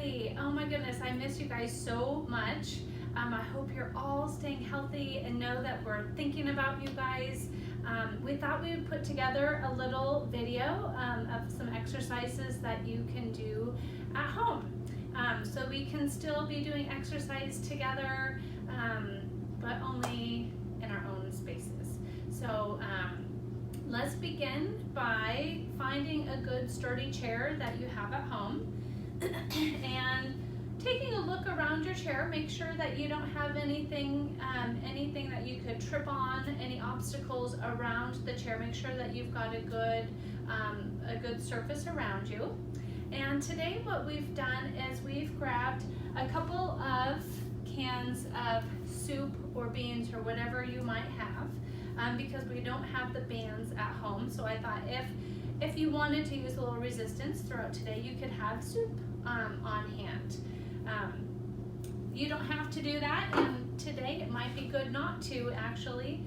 Kaul-Connolly. Oh my goodness, I miss you guys so much. I hope you're all staying healthy and know that we're thinking about you guys. We thought we would put together a little video of some exercises that you can do at home. So we can still be doing exercise together, but only in our own spaces. So let's begin by finding a good sturdy chair that you have at home and taking a look around your chair. Make sure that you don't have anything that you could trip on, any obstacles around the chair. Make sure that you've got a good surface around you. And today what we've done is we've grabbed a couple of cans of soup or beans or whatever you might have, because we don't have the bands at home. So I thought if you wanted to use a little resistance throughout today, you could have soup on hand. You don't have to do that, and today it might be good not to actually,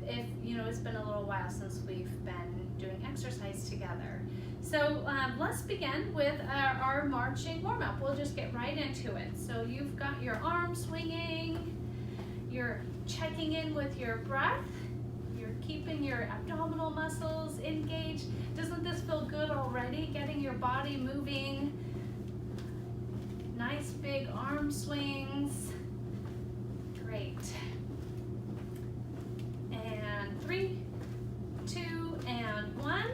if it's been a little while since we've been doing exercise together. So let's begin with our marching warm-up. We'll just get right into it. So you've got your arms swinging, you're checking in with your breath, you're keeping your abdominal muscles engaged. Doesn't this feel good already? Getting your body moving. Nice big arm swings. Great. And 3, 2, and 1.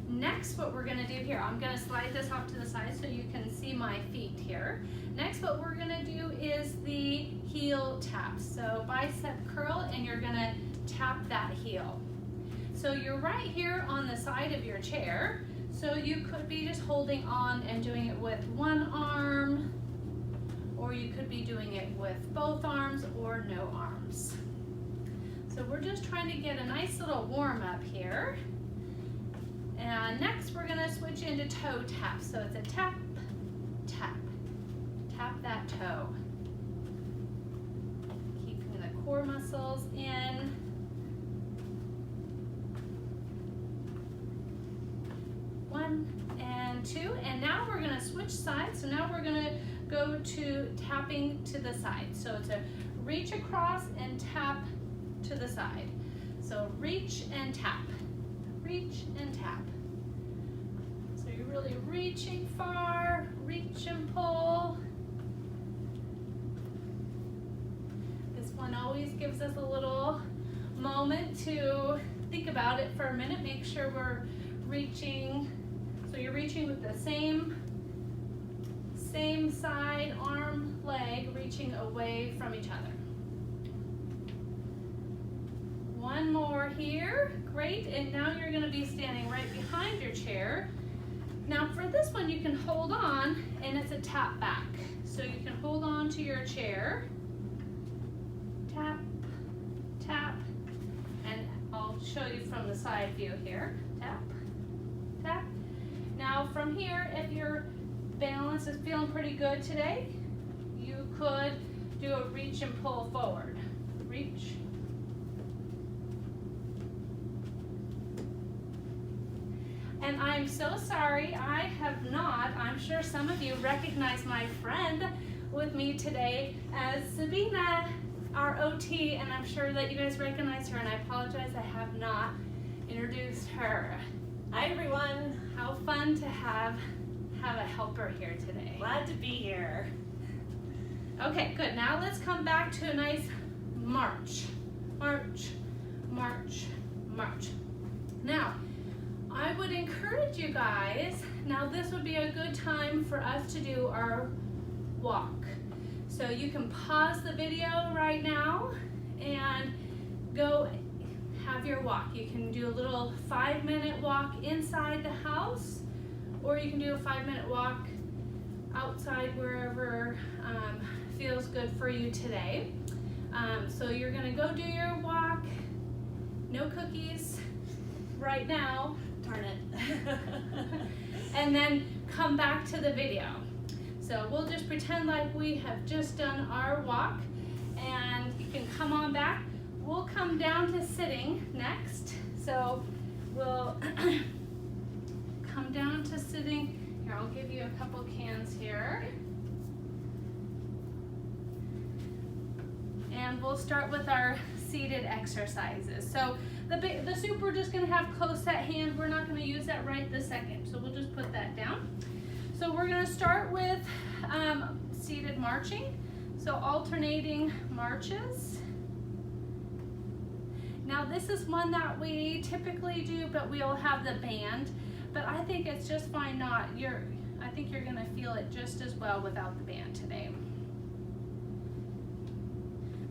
Next, what we're gonna do here, I'm gonna slide this off to the side so you can see my feet here. Next, what we're gonna do is the heel tap. So bicep curl, and you're gonna tap that heel. So you're right here on the side of your chair. So you could be just holding on and doing it with one arm, or you could be doing it with both arms or no arms. So we're just trying to get a nice little warm up here. And next we're gonna switch into toe tap. So it's a tap, tap, tap that toe. Keeping the core muscles in. One and 2, and now we're gonna switch sides. So now we're gonna go to tapping to the side. So it's a reach across and tap to the side. So reach and tap, reach and tap. So you're really reaching far, reach and pull. This one always gives us a little moment to think about it for a minute. Make sure we're reaching. So you're reaching with the same side, arm, leg, reaching away from each other. One more here, great, and now you're gonna be standing right behind your chair. Now for this one, you can hold on, and it's a tap back. So you can hold on to your chair, tap, tap, and I'll show you from the side view here, tap, tap. Now from here, if your balance is feeling pretty good today, you could do a reach and pull forward. Reach. And I'm so sorry, I'm sure some of you recognize my friend with me today as Sabine, our OT, and I'm sure that you guys recognize her, and I apologize I have not introduced her. Hi everyone. How fun to have a helper here today. Glad to be here. Okay, good. Now let's come back to a nice march. March, march, march. Now, I would encourage you guys, now this would be a good time for us to do our walk. So you can pause the video right now and go have your walk. You can do a little 5-minute walk inside the house, or you can do a 5-minute walk outside wherever feels good for you today. So you're gonna go do your walk, no cookies right now. Darn it. And then come back to the video. So we'll just pretend like we have just done our walk, and you can come on back. We'll come down to sitting next. So we'll come down to sitting Here, I'll give you a couple cans here. And we'll start with our seated exercises. So the soup we're just gonna have close at hand. We're not gonna use that right this second. So we'll just put that down. So we're gonna start with seated marching. So alternating marches. Now this is one that we typically do, but we'll have the band. But I think it's just fine not. I think you're gonna feel it just as well without the band today.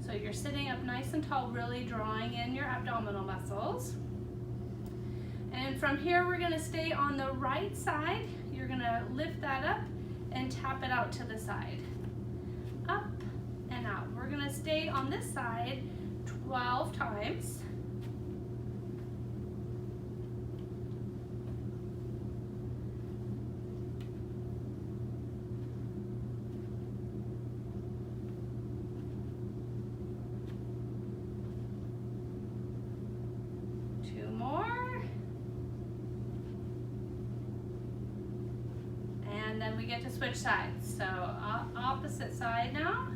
So you're sitting up nice and tall, really drawing in your abdominal muscles. And from here, we're gonna stay on the right side. You're gonna lift that up and tap it out to the side. Up and out. We're gonna stay on this side 12 times. Two more. And then we get to switch sides. So opposite side now.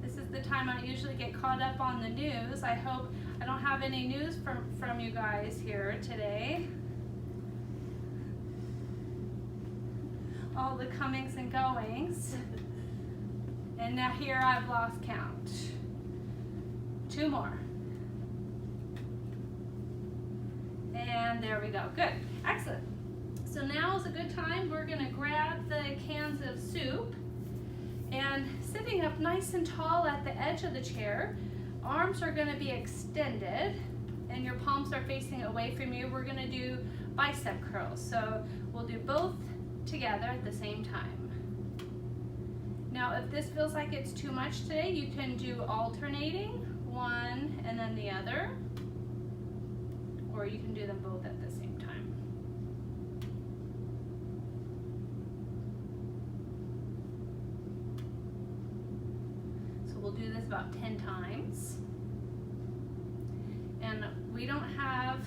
This is the time I usually get caught up on the news. I hope I don't have any news from you guys here today. All the comings and goings. And now here I've lost count. Two more. And there we go. Good. Excellent. So now is a good time. We're going to grab the cans of soup and sitting up nice and tall at the edge of the chair. Arms are going to be extended and your palms are facing away from you. We're going to do bicep curls. So we'll do both together at the same time. Now if this feels like it's too much today, you can do alternating, one and then the other, or you can do them both at the same time. So we'll do this about 10 times. And we don't have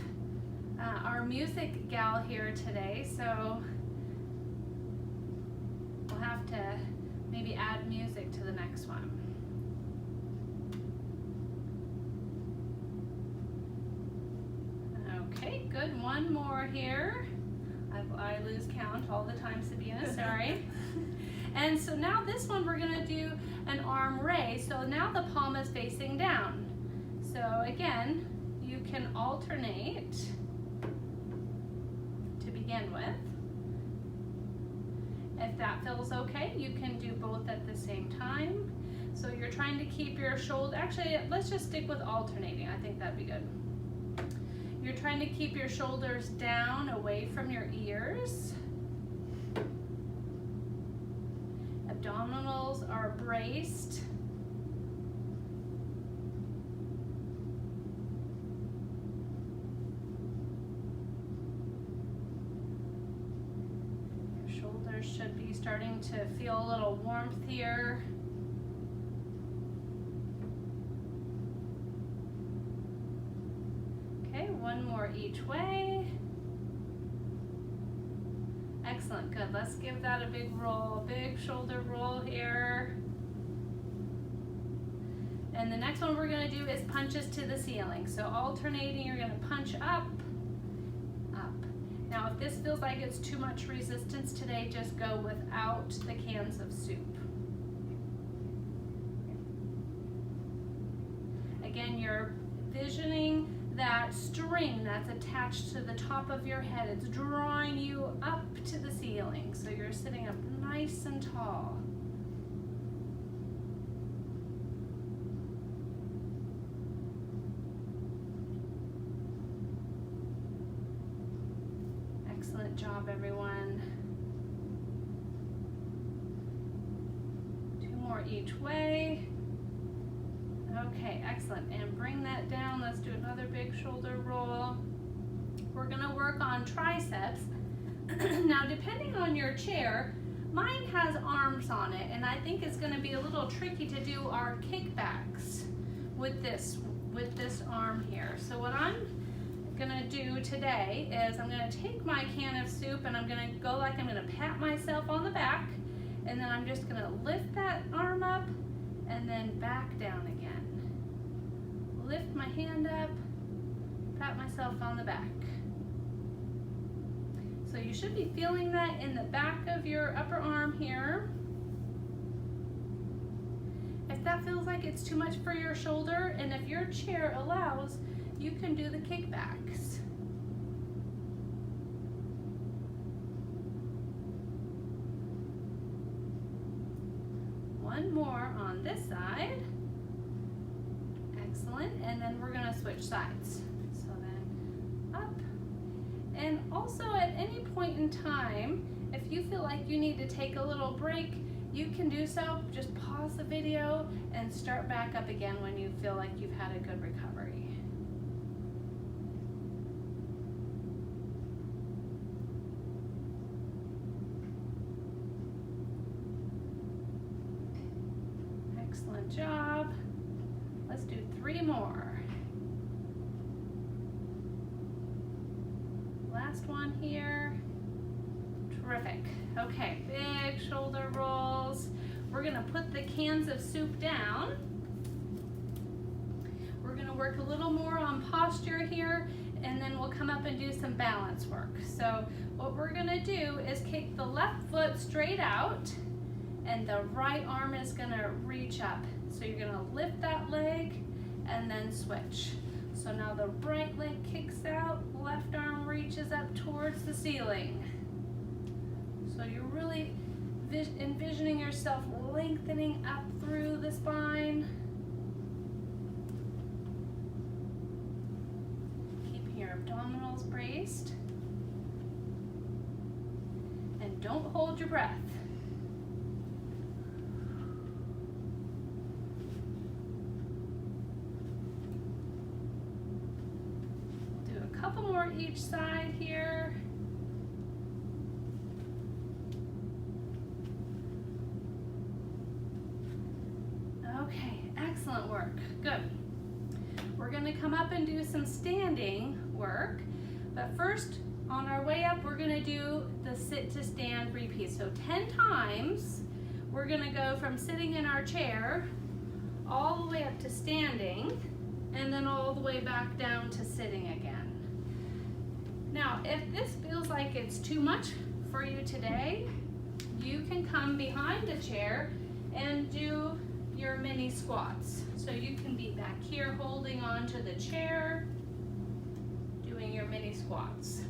our music gal here today, so we'll have to maybe add music to the next one. Okay, good. One more here. I lose count all the time, Sabina, sorry. And so now this one we're gonna do an arm raise. So now the palm is facing down. So again, you can alternate to begin with. If that feels okay, you can do both at the same time. So you're trying to keep your shoulder, actually, let's just stick with alternating. I think that'd be good. You're trying to keep your shoulders down, away from your ears. Abdominals are braced. Should be starting to feel a little warmth here. Okay, one more each way. Excellent, good. Let's give that a big roll, big shoulder roll here. And the next one we're going to do is punches to the ceiling. So alternating, you're going to punch up. Now if this feels like it's too much resistance today, just go without the cans of soup. Again, you're visioning that string that's attached to the top of your head. It's drawing you up to the ceiling. So you're sitting up nice and tall. Excellent job, everyone. Two more each way. Okay, excellent. And bring that down. Let's do another big shoulder roll. We're going to work on triceps. Now, depending on your chair, mine has arms on it, and I think it's gonna be a little tricky to do our kickbacks with this arm here. So what I'm gonna do today is I'm gonna take my can of soup and I'm gonna go like I'm gonna pat myself on the back, and then I'm just gonna lift that arm up and then back down again. Lift my hand up, pat myself on the back. So you should be feeling that in the back of your upper arm here. If that feels like it's too much for your shoulder, and if your chair allows, you can do the kickbacks. One more on this side. Excellent, and then we're gonna switch sides. So then up. And also at any point in time, if you feel like you need to take a little break, you can do so. Just pause the video and start back up again when you feel like you've had a good recovery. Excellent job. Let's do 3 more. Last one here. Terrific. Okay, big shoulder rolls. We're gonna put the cans of soup down. We're gonna work a little more on posture here, and then we'll come up and do some balance work. So what we're gonna do is kick the left foot straight out, and the right arm is gonna reach up. So you're gonna lift that leg and then switch. So now the right leg kicks out, left arm reaches up towards the ceiling. So you're really envisioning yourself lengthening up through the spine. Keeping your abdominals braced. And don't hold your breath. Do a couple more each side here. Okay, excellent work, good. We're gonna come up and do some standing work, but first, on our way up, we're gonna do the sit to stand repeat. So 10 times, we're gonna go from sitting in our chair, all the way up to standing, and then all the way back down to sitting again. Now, if this feels like it's too much for you today, you can come behind the chair and do your mini squats. So you can be back here holding on to the chair, doing your mini squats.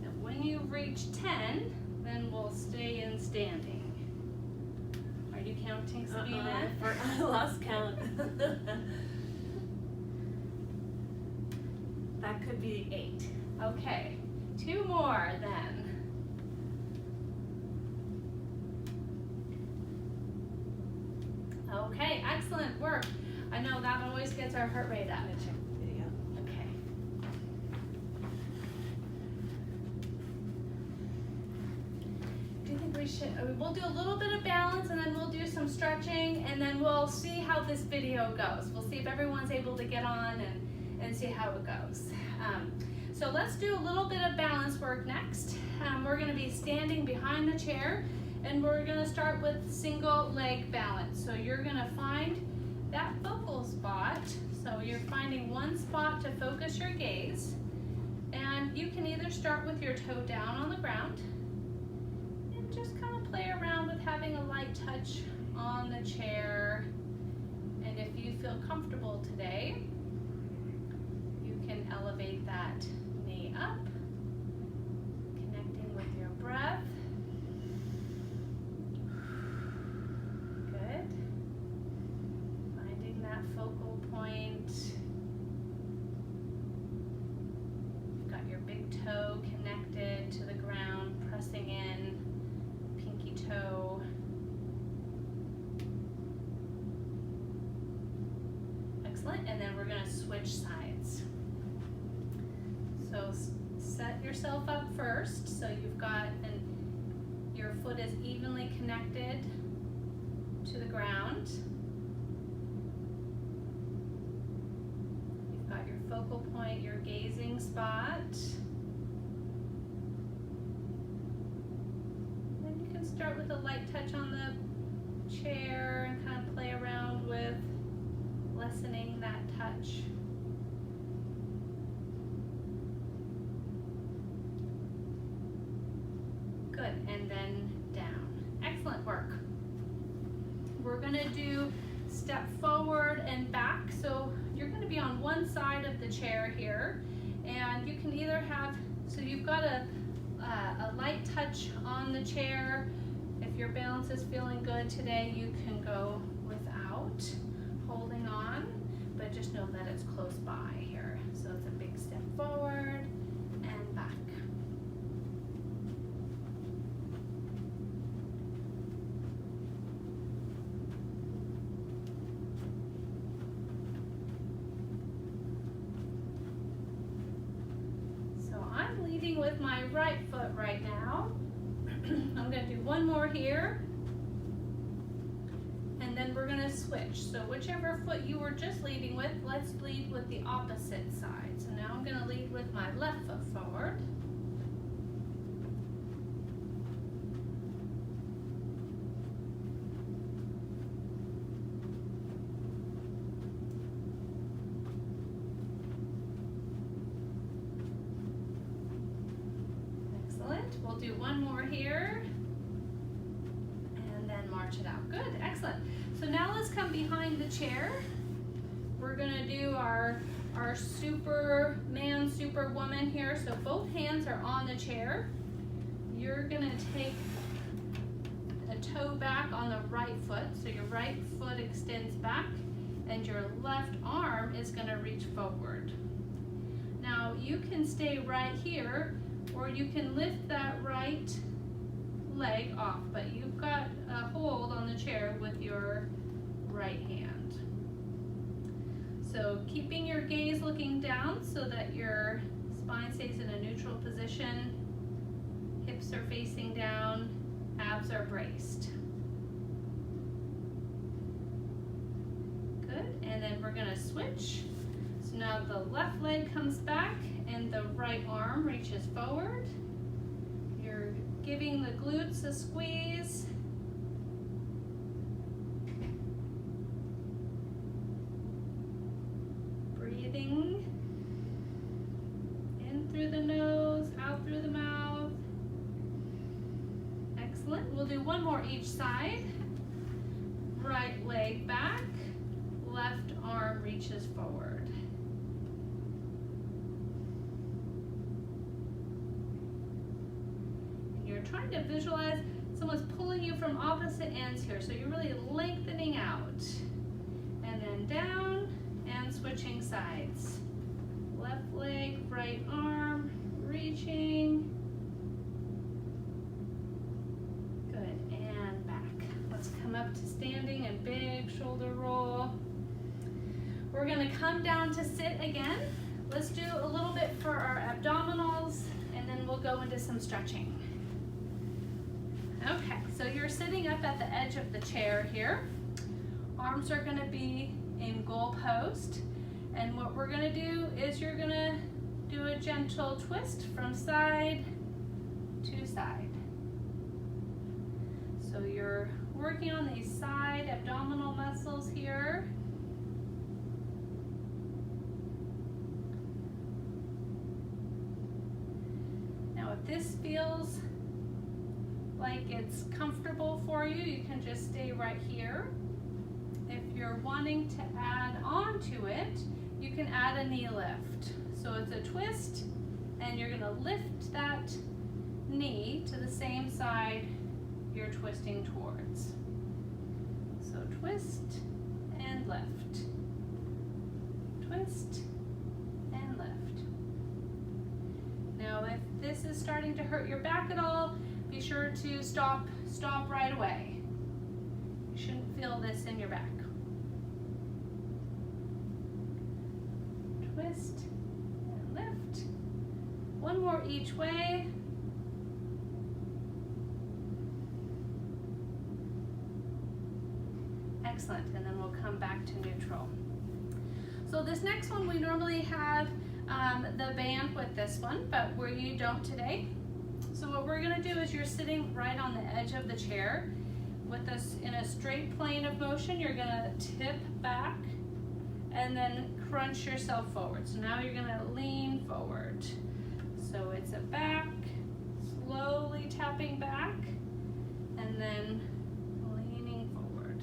So when you reach 10, then we'll stay in standing. Are you counting, Sabina? I lost count. That could be 8. Okay, 2 more then. Okay, excellent work. I know that always gets our heart rate up. I'm gonna check the video. Okay. Do you think we should, we'll do a little bit of balance and then we'll do some stretching and then we'll see how this video goes. We'll see if everyone's able to get on and see how it goes. So let's do a little bit of balance work next. We're gonna be standing behind the chair and we're gonna start with single leg balance. So you're gonna find that focal spot. So you're finding one spot to focus your gaze. And you can either start with your toe down on the ground and just kind of play around with having a light touch on the chair. And if you feel comfortable today, you can elevate that knee up, connecting with your breath. Good. Finding that focal point. You've got your big toe connected to the ground, pressing in, pinky toe. Excellent, and then we're gonna switch sides. So So set yourself up first so you've got your foot is evenly connected to the ground. You've got your focal point, your gazing spot. Then you can start with a light touch on the chair and kind of play around with lessening that touch. Good, and then down. Excellent work. We're gonna do step forward and back. So you're gonna be on one side of the chair here, and you can either have, so you've got a light touch on the chair. If your balance is feeling good today, you can go without holding on, but just know that it's close by here. So it's a big step forward and back. Leading with my right foot right now. I'm going to do one more here, and then we're going to switch. So whichever foot you were just leading with, let's lead with the opposite side. So now I'm going to lead with my left foot forward. We'll do one more here, and then march it out. Good, excellent. So now let's come behind the chair. We're gonna do our Superman, Superwoman here. So both hands are on the chair. You're gonna take a toe back on the right foot. So your right foot extends back, and your left arm is gonna reach forward. Now you can stay right here, or you can lift that right leg off, but you've got a hold on the chair with your right hand. So keeping your gaze looking down so that your spine stays in a neutral position, hips are facing down, abs are braced. Good, and then we're gonna switch. So now the left leg comes back and the right arm reaches forward. You're giving the glutes a squeeze. Breathing in through the nose, out through the mouth. Excellent. We'll do one more each side. Right leg back, left arm reaches forward. Trying to visualize someone's pulling you from opposite ends here, so you're really lengthening out. And then down and switching sides. Left leg, right arm, reaching. Good, and back. Let's come up to standing and big shoulder roll. We're gonna come down to sit again. Let's do a little bit for our abdominals, and then we'll go into some stretching. Okay, so you're sitting up at the edge of the chair here. Arms are gonna be in goal post. And what we're gonna do is you're gonna do a gentle twist from side to side. So you're working on these side abdominal muscles here. Now if this feels like it's comfortable for you, you can just stay right here. If you're wanting to add on to it, you can add a knee lift. So it's a twist, and you're gonna lift that knee to the same side you're twisting towards. So twist and lift. Twist and lift. Now if this is starting to hurt your back at all, be sure to stop right away. You shouldn't feel this in your back. Twist and lift, one more each way. Excellent, and then we'll come back to neutral. So this next one, we normally have the band with this one, but you don't today. So what we're gonna do is you're sitting right on the edge of the chair. With this in a straight plane of motion, you're gonna tip back and then crunch yourself forward. So now you're gonna lean forward. So it's a back, slowly tapping back, and then leaning forward.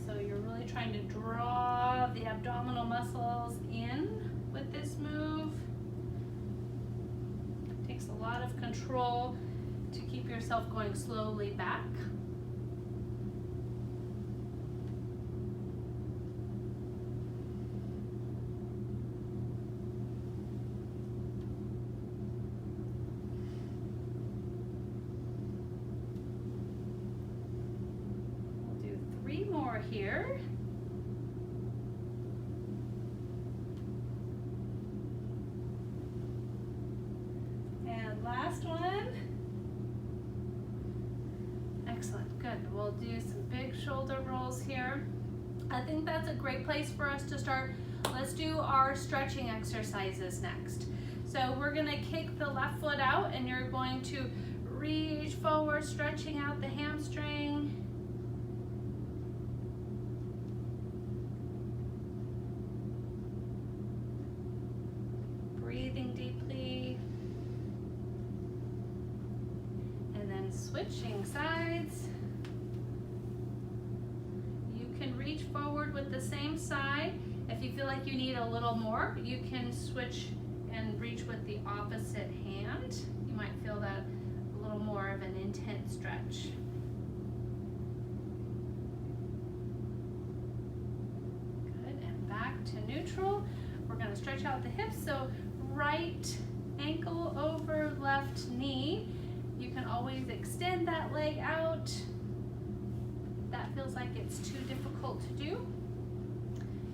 So you're really trying to draw the abdominal muscles in with this move. It takes a lot of control to keep yourself going slowly back. We'll do 3 more here. And last one. Excellent, good. We'll do some big shoulder rolls here. I think that's a great place for us to start. Let's do our stretching exercises next. So we're gonna kick the left foot out and you're going to reach forward, stretching out the hamstring. Breathing deeply. And then switching sides. You can reach forward with the same side. If you feel like you need a little more, you can switch and reach with the opposite hand. You might feel that a little more of an intense stretch. Good, and back to neutral. We're gonna stretch out the hips, so right ankle over left knee. You can always extend that leg out. If that feels like it's too difficult to do,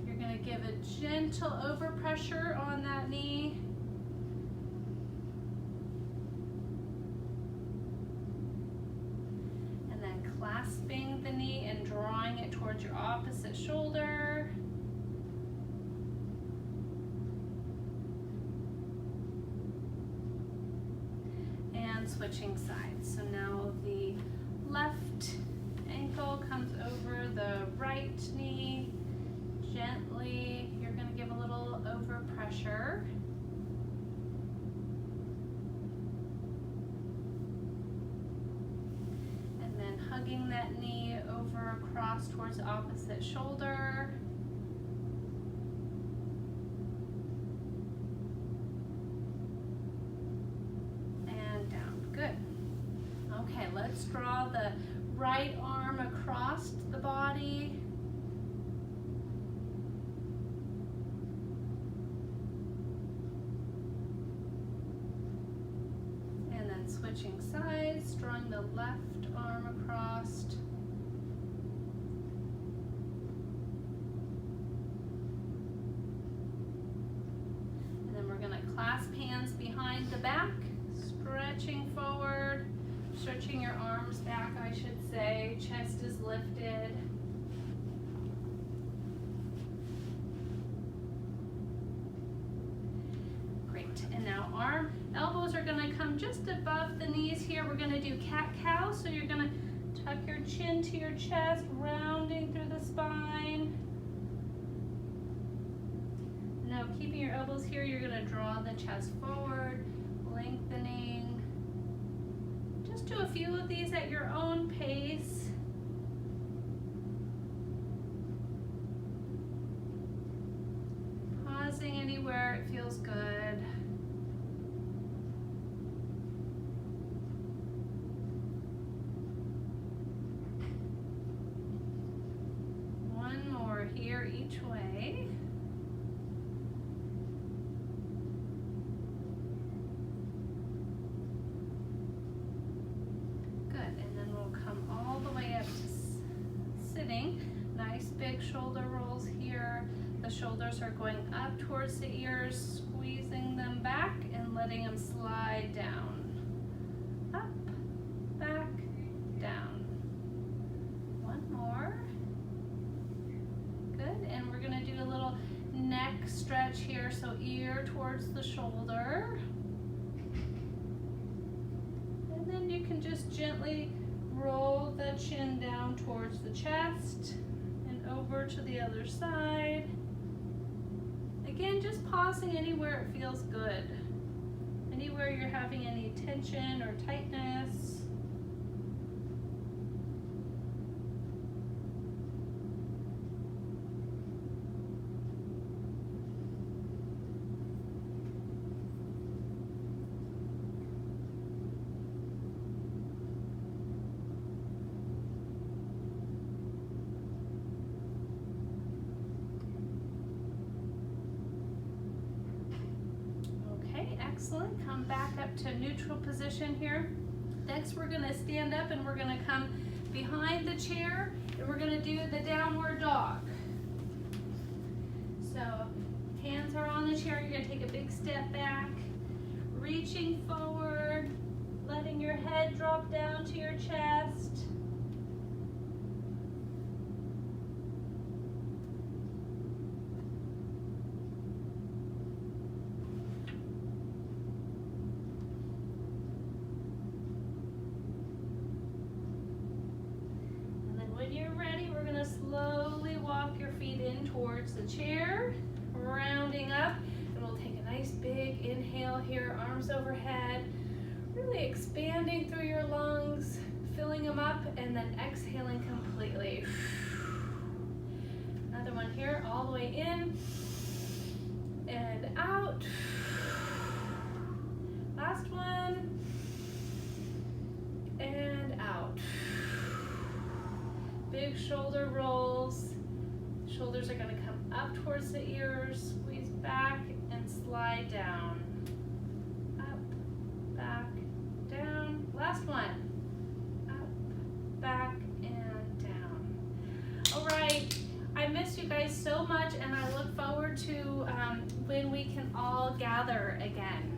you're gonna give a gentle overpressure on that knee. And then clasping the knee and drawing it towards your opposite shoulder. And switching sides. So now the left ankle comes over the right knee. Gently, you're going to give a little overpressure. And then hugging that knee over across towards the opposite shoulder. And down. Good. Okay, let's draw the right arm across the body. And then switching sides, drawing the left arm across. And then we're going to clasp hands behind the back, stretching forward. Stretching your arms back, I should say. Chest is lifted. Great. And now elbows are going to come just above the knees here. We're going to do cat-cow. So you're going to tuck your chin to your chest, rounding through the spine. Now keeping your elbows here, you're going to draw the chest forward, lengthening. Just do a few of these at your own pace. Pausing anywhere it feels good. One more here each way. Nice big shoulder rolls here. The shoulders are going up towards the ears, squeezing them back and letting them slide down. Up, back, down. One more. Good, and we're gonna do a little neck stretch here, so ear towards the shoulder. And then you can just gently roll the chin down towards the chest and over to the other side. Again, just pausing anywhere it feels good. Anywhere you're having any tension or tightness. Excellent. Come back up to neutral position here. Next, we're going to stand up and we're going to come behind the chair and we're going to do the downward dog. So, hands are on the chair. You're going to take a big step back, reaching forward, letting your head drop down to your chest. When you're ready, we're going to slowly walk your feet in towards the chair, rounding up, and we'll take a nice big inhale here, arms overhead, really expanding through your lungs, filling them up, and then exhaling completely. Another one here, all the way in and out. Last one, and out. Big shoulder rolls. Shoulders are going to come up towards the ears, squeeze back and slide down. Up, back, down. Last one. Up, back, and down. All right. I miss you guys so much, and I look forward to when we can all gather again.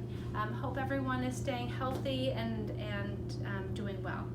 Hope everyone is staying healthy and doing well.